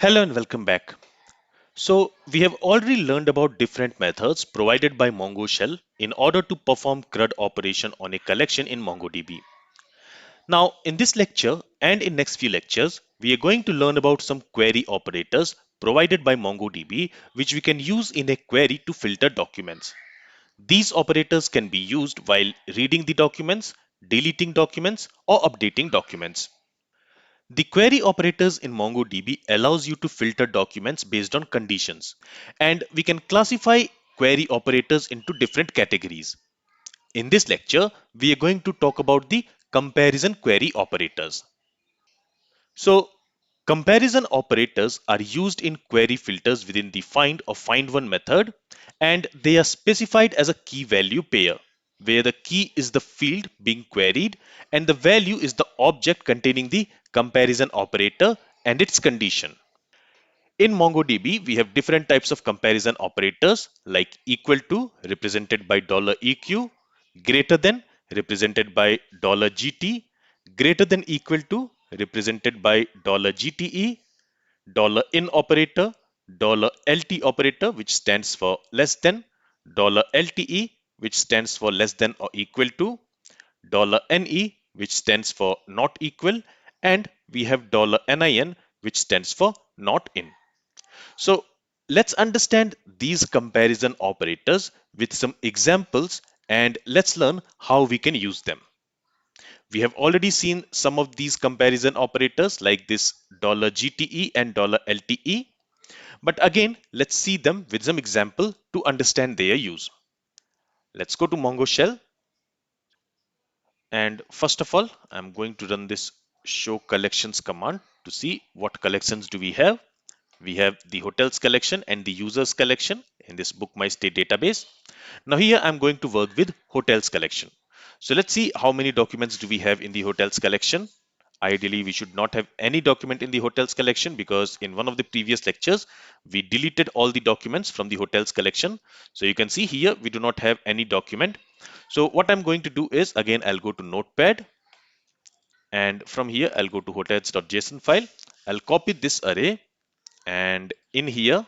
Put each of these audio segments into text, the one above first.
Hello and welcome back. So, we have already learned about different methods provided by Mongo Shell in order to perform CRUD operation on a collection in MongoDB. Now, in this lecture and in next few lectures, we are going to learn about some query operators provided by MongoDB which we can use in a query to filter documents. These operators can be used while reading the documents, deleting documents, or updating documents. The query operators in MongoDB allows you to filter documents based on conditions, and we can classify query operators into different categories. In this lecture, we are going to talk about the comparison query operators. So, comparison operators are used in query filters within the find or find one method, and they are specified as a key value pair, where the key is the field being queried and the value is the object containing the comparison operator and its condition. In MongoDB, we have different types of comparison operators like equal to represented by $eq, greater than represented by $gt, greater than equal to represented by $gte, $in operator, $lt operator which stands for less than, $lte which stands for less than or equal to, $ne which stands for not equal, and we have $nin which stands for not in. So let's understand these comparison operators with some examples and let's learn how we can use them. We have already seen some of these comparison operators like this $gte and $lte, but again let's see them with some example to understand their use. Let's go to Mongo Shell, and first of all I'm going to run this show collections command to see what collections do we have. We have the hotels collection and the users collection in this book my stay database. Now here I'm going to work with hotels collection. So let's see how many documents do we have in the hotels collection. Ideally, we should not have any document in the hotels collection because in one of the previous lectures, we deleted all the documents from the hotels collection. So you can see here, we do not have any document. So what I'm going to do is, again, I'll go to Notepad, and from here, I'll go to hotels.json file. I'll copy this array, and in here,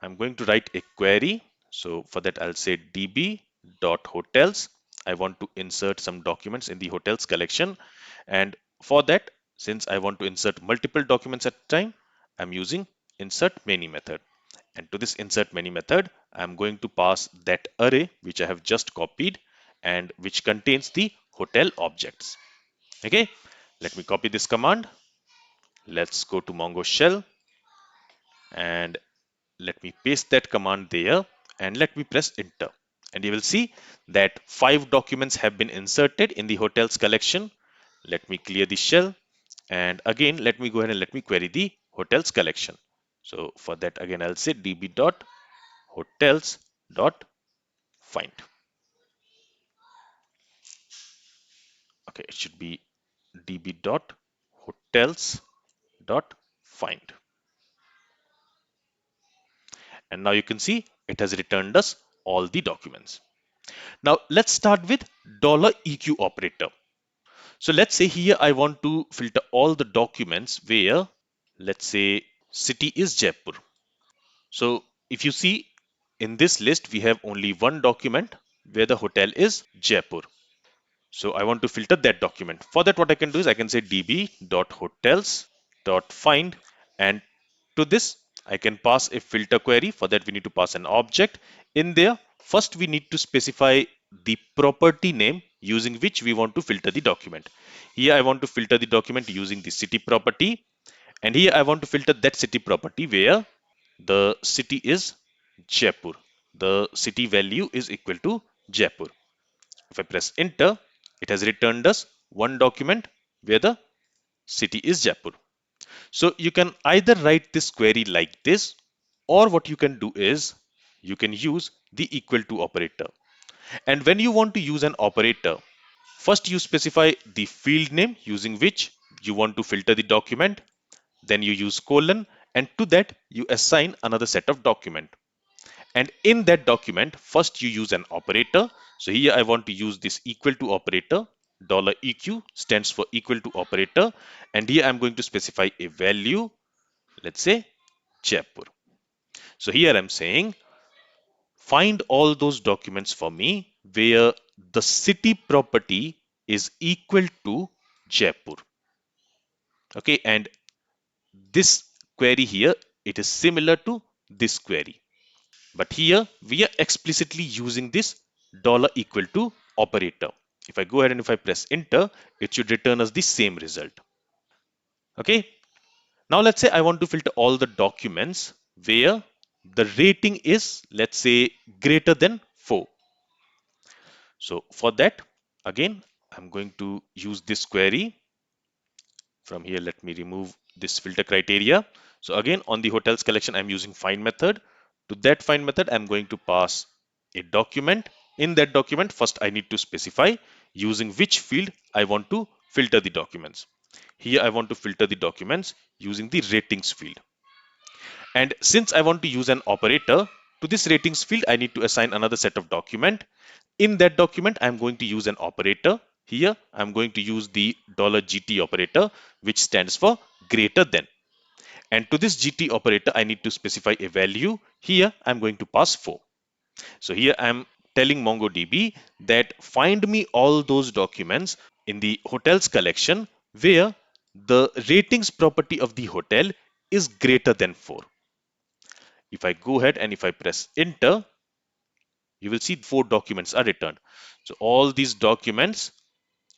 I'm going to write a query. So for that, I'll say db.hotels. I want to insert some documents in the hotels collection. And for that, since I want to insert multiple documents at a time, I'm using insert many method. And to this insert many method, I'm going to pass that array which I have just copied and which contains the hotel objects. Okay, let me copy this command. Let's go to Mongo shell and let me paste that command there and let me press enter. And you will see that 5 documents have been inserted in the hotels collection. Let me clear the shell, and again let me go ahead and let me query the hotels collection. So for that again I'll say db.hotels.find. Okay, it should be db.hotels.find. And now you can see it has returned us all the documents. Now let's start with $eq operator. So let's say here I want to filter all the documents where, let's say, city is Jaipur. So if you see in this list, we have only one document where the hotel is Jaipur. So I want to filter that document. For that, what I can do is I can say db.hotels.find, and to this I can pass a filter query. For that, we need to pass an object. In there, first we need to specify the property name using which we want to filter the document. Here I want to filter the document using the city property, and here I want to filter that city property where the city is Jaipur. The city value is equal to Jaipur. If I press enter, it has returned us one document where the city is Jaipur. So you can either write this query like this, or what you can do is you can use the equal to operator. And when you want to use an operator, first you specify the field name using which you want to filter the document, then you use colon, and to that you assign another set of document. And in that document, first you use an operator. So here I want to use this equal to operator. $eq stands for equal to operator. And here I'm going to specify a value. let's say Jaipur. So here I'm saying find all those documents for me where the city property is equal to Jaipur. Okay, and this query here, it is similar to this query. But here we are explicitly using this $equal to operator. If I go ahead and if I press enter, it should return us the same result. Okay. Now let's say I want to filter all the documents where the rating is, let's say, greater than 4. So for that, again, I'm going to use this query. From here, let me remove this filter criteria. So again, on the hotels collection, I'm using find method. To that find method, I'm going to pass a document. In that document, first I need to specify using which field I want to filter the documents. Here I want to filter the documents using the ratings field. And since I want to use an operator, to this ratings field, I need to assign another set of document. In that document, I'm going to use an operator. Here, I'm going to use the $GT operator, which stands for greater than. And to this GT operator, I need to specify a value. Here, I'm going to pass 4. So here I'm telling MongoDB that find me all those documents in the hotels collection where the ratings property of the hotel is greater than 4. If I go ahead and if I press enter, you will see 4 documents are returned. So all these documents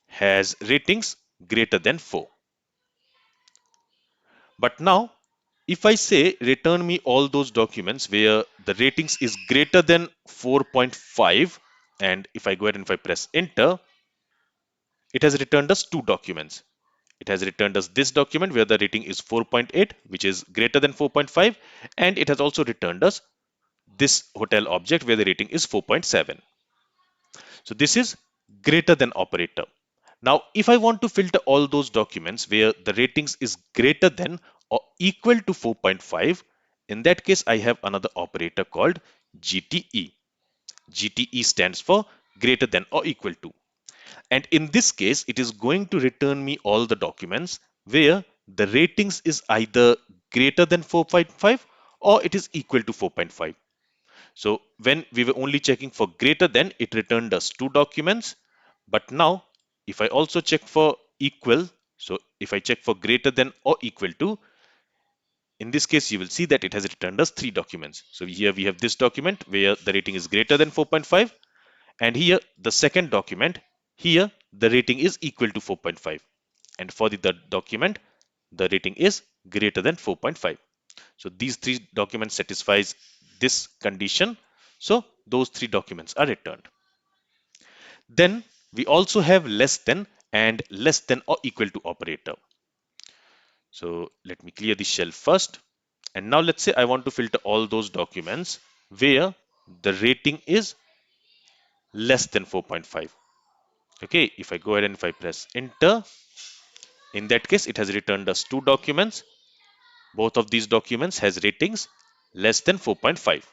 has ratings greater than 4. But now if I say return me all those documents where the ratings is greater than 4.5, and if I go ahead and if I press enter, it has returned us 2 documents. It has returned us this document where the rating is 4.8, which is greater than 4.5, and it has also returned us this hotel object where the rating is 4.7. So this is greater than operator. Now, if I want to filter all those documents where the ratings is greater than or equal to 4.5, in that case, I have another operator called GTE. GTE stands for greater than or equal to. And in this case, it is going to return me all the documents where the ratings is either greater than 4.5 or it is equal to 4.5. So when we were only checking for greater than, it returned us 2 documents. But now, if I also check for equal, so if I check for greater than or equal to, in this case, you will see that it has returned us 3 documents. So here we have this document where the rating is greater than 4.5. And here, the second document, here the rating is equal to 4.5. And for the third document, the rating is greater than 4.5. So these 3 documents satisfies this condition. So those 3 documents are returned. Then we also have less than and less than or equal to operator. So let me clear the shell first. And now let's say I want to filter all those documents where the rating is less than 4.5. Okay, if I go ahead and if I press enter, in that case, it has returned us 2 documents. Both of these documents has ratings less than 4.5.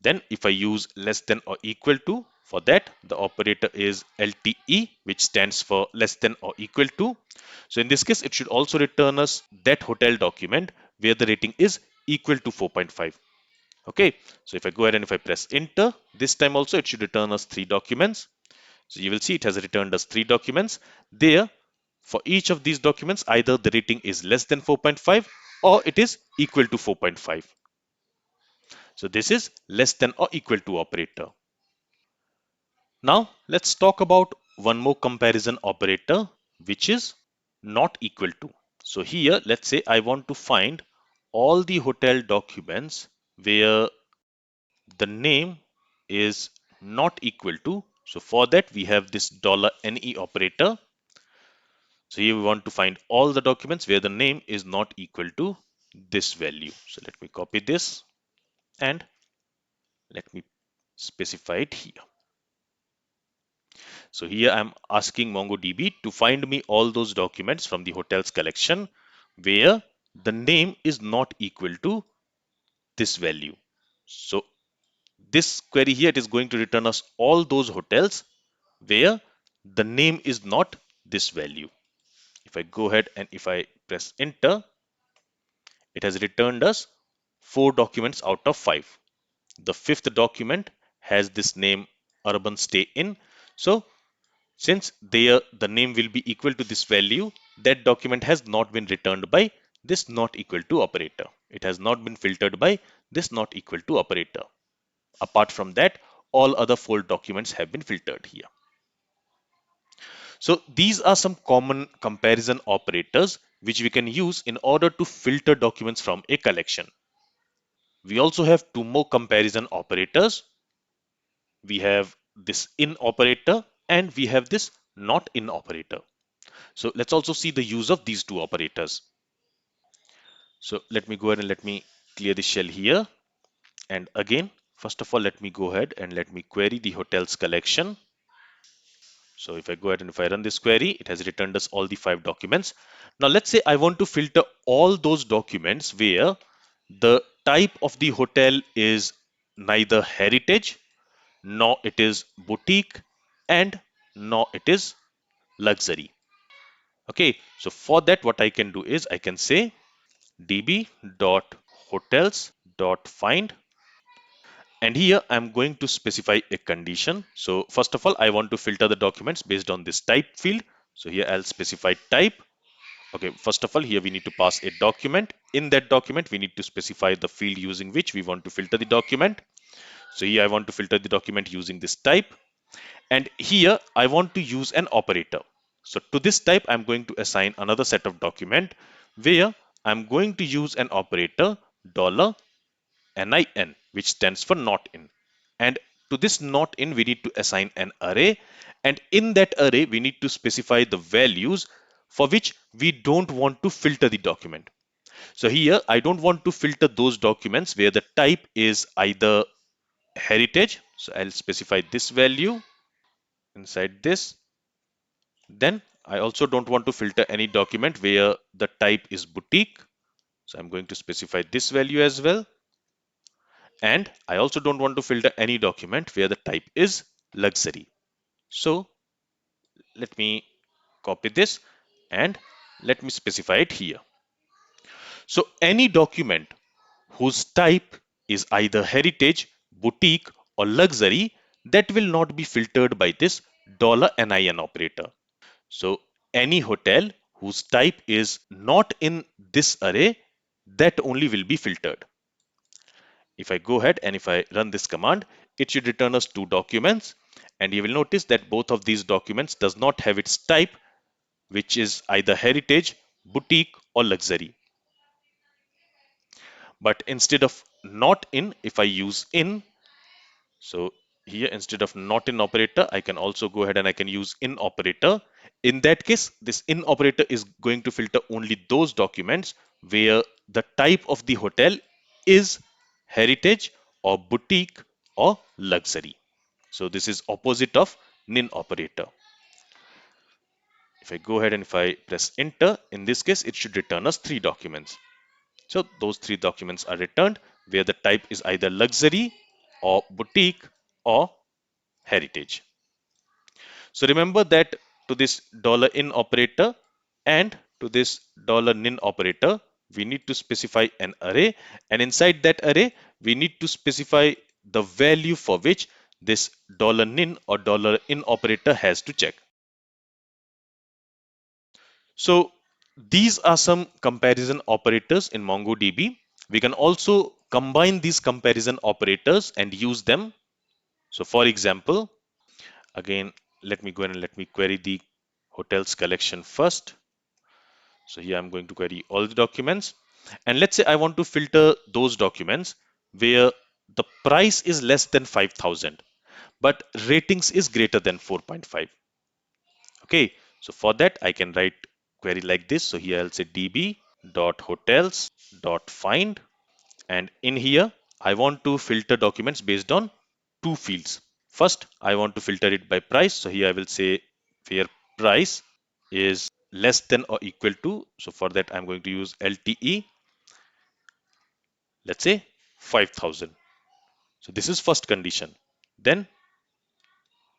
Then if I use less than or equal to, for that, the operator is LTE, which stands for less than or equal to. So in this case, it should also return us that hotel document where the rating is equal to 4.5. Okay, so if I go ahead and if I press enter, this time also it should return us 3 documents. So you will see it has returned us 3 documents. There, for each of these documents, either the rating is less than 4.5 or it is equal to 4.5. So this is less than or equal to operator. Now let's talk about one more comparison operator, which is not equal to. So here, let's say I want to find all the hotel documents where the name is not equal to. So for that, we have this $NE operator. So here we want to find all the documents where the name is not equal to this value. So let me copy this and let me specify it here. So here I'm asking MongoDB to find me all those documents from the hotels collection where the name is not equal to this value. So this query here, it is going to return us all those hotels where the name is not this value. If I go ahead and if I press enter, it has returned us 4 documents out of 5. The fifth document has this name urban stay in. So since the name will be equal to this value, that document has not been returned by this not equal to operator. It has not been filtered by this not equal to operator. Apart from that, all other 4 documents have been filtered here. So these are some common comparison operators which we can use in order to filter documents from a collection. We also have 2 more comparison operators. We have this in operator and we have this not in operator. So let's also see the use of these 2 operators. So let me go ahead and let me clear the shell here. And again, first of all, let me go ahead and let me query the hotels collection. So if I go ahead and if I run this query, it has returned us all the 5 documents. Now let's say I want to filter all those documents where the type of the hotel is neither heritage, nor it is boutique, and nor it is luxury. Okay, so for that, what I can do is I can say db.hotels.find, and here I'm going to specify a condition. So first of all, I want to filter the documents based on this type field. So here I'll specify type. Okay, first of all, here we need to pass a document. In that document, we need to specify the field using which we want to filter the document. So here I want to filter the document using this type. And here I want to use an operator. So to this type, I'm going to assign another set of document where I'm going to use an operator $NIN, which stands for not in. And to this not in, we need to assign an array. And in that array, we need to specify the values for which we don't want to filter the document. So here, I don't want to filter those documents where the type is either heritage. So I'll specify this value inside this. Then I also don't want to filter any document where the type is boutique. So I'm going to specify this value as well. And I also don't want to filter any document where the type is luxury. So let me copy this and let me specify it here. So any document whose type is either heritage, boutique, or luxury, that will not be filtered by this $NIN operator. So any hotel whose type is not in this array, that only will be filtered. If I go ahead and if I run this command, it should return us 2 documents. And you will notice that both of these documents does not have its type, which is either heritage, boutique, or luxury. But instead of not in, if I use in, so here instead of not in operator, I can also go ahead and I can use in operator. In that case, this in operator is going to filter only those documents where the type of the hotel is heritage or boutique or luxury. So this is opposite of nin operator. If I go ahead and if I press enter, in this case, it should return us 3 documents. So those 3 documents are returned where the type is either luxury or boutique or heritage. So remember that to this $in operator and to this $nin operator, we need to specify an array, and inside that array, we need to specify the value for which this $nin or $in operator has to check. So these are some comparison operators in MongoDB. We can also combine these comparison operators and use them. So for example, again, let me go ahead and let me query the hotels collection first. So here I'm going to query all the documents. And let's say I want to filter those documents where the price is less than 5,000, but ratings is greater than 4.5. Okay, so for that I can write query like this. So here I'll say db.hotels.find, and in here I want to filter documents based on 2 fields. First, I want to filter it by price. So here I will say where price is less than or equal to. So for that, I'm going to use LTE, let's say 5,000. So this is first condition. Then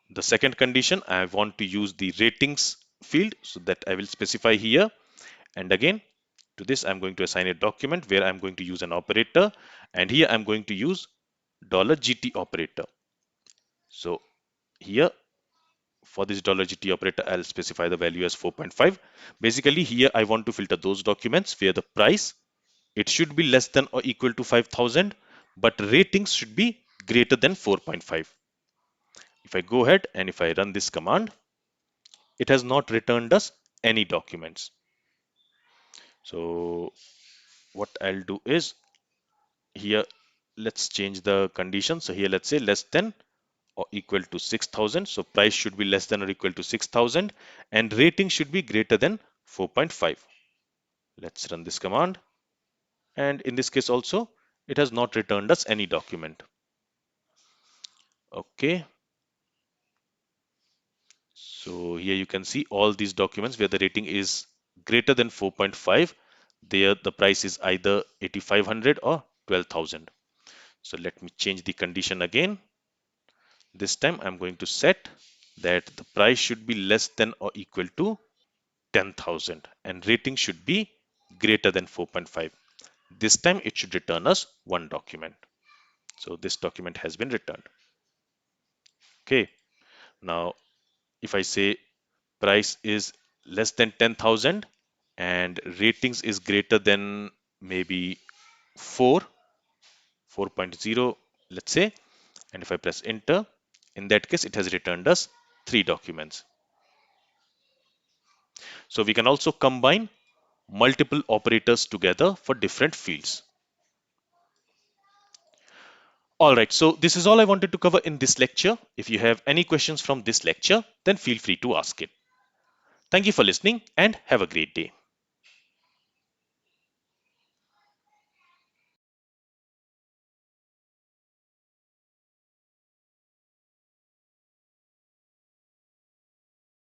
the second condition, I want to use the ratings field. So that I will specify here. And again, To this, I'm going to assign a document where I'm going to use an operator, and here I'm going to use $GT operator. So here for this $GT operator, I'll specify the value as 4.5. Basically, here I want to filter those documents where the price, it should be less than or equal to 5,000, but ratings should be greater than 4.5. If I go ahead and if I run this command, it has not returned us any documents. So what I'll do is here, let's change the condition. So here, let's say less than or equal to 6,000. So price should be less than or equal to 6,000 and rating should be greater than 4.5. Let's run this command. And in this case also, it has not returned us any document. Okay. So here you can see all these documents where the rating is greater than 4.5. There the price is either 8,500 or 12,000. So let me change the condition again. This time I'm going to set that the price should be less than or equal to 10,000 and rating should be greater than 4.5. This time it should return us one document. So this document has been returned. Okay. Now if I say price is less than 10,000 and ratings is greater than maybe 4.0, let's say, and if I press enter, in that case it has returned us three documents. So we can also combine multiple operators together for different fields. All right, so this is all I wanted to cover in this lecture. If you have any questions from this lecture, then feel free to ask it. Thank you for listening and have a great day.